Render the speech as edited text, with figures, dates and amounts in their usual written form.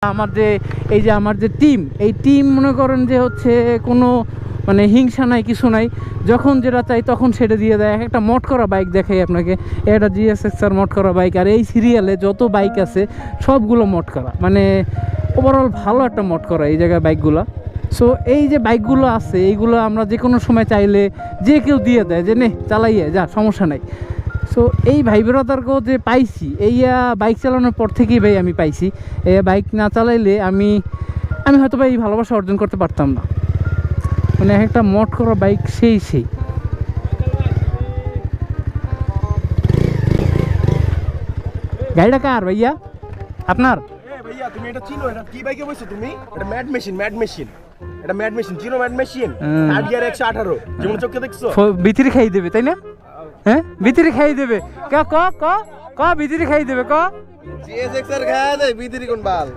আমার যে টিম, এই টিম মনে করেন যে হচ্ছে কোনো মানে হিংসা নাই, কিছু নাই, যখন যেটা চাই তখন সেটা দিয়ে দেয়। একটা মড করা বাইক দেখাই আপনাকে, এটা GSX-R মড করা বাইক। আর এই সিরিয়ালে যত বাইক আছে সবগুলো মড করা, মানে ওভারঅল ভালো একটা মড করা এই জায়গায় বাইকগুলো। সো এই যে বাইকগুলো আছে এইগুলো আমরা যে কোনো সময় চাইলে যে কেউ দিয়ে দেয়, যে নে চালাইয়ে যা, সমস্যা নাই। সো এই ভাই ব্রাদারকেও যে পাইছি, এই বাইক চালানোর পর থেকেই ভাই আমি পাইছি। এই বাইক না চালাইলে আমি হয়তো ভাই এই ভালোবাসা অর্জন করতে পারতাম না। মানে একটা মড করা বাইক সেই গাড়িটা কার ভাইয়া? আপনার? ভাইয়া তুমি এটা চিনো? এটা কি বাইকে বসছো তুমি? এটা ম্যাড মেশিন এটা ম্যাড মেশিন চিনো? ম্যাড মেশিন আডিয়ার 118 যেমন চোখে দেখছো ভিতরে খাই দেবে তাই না? হ্যাঁ ভিতরে খাই দেবে। ক ভিতরে খাই দেবে। GSX-R খায় দেয় ভিতরে কোন বাল।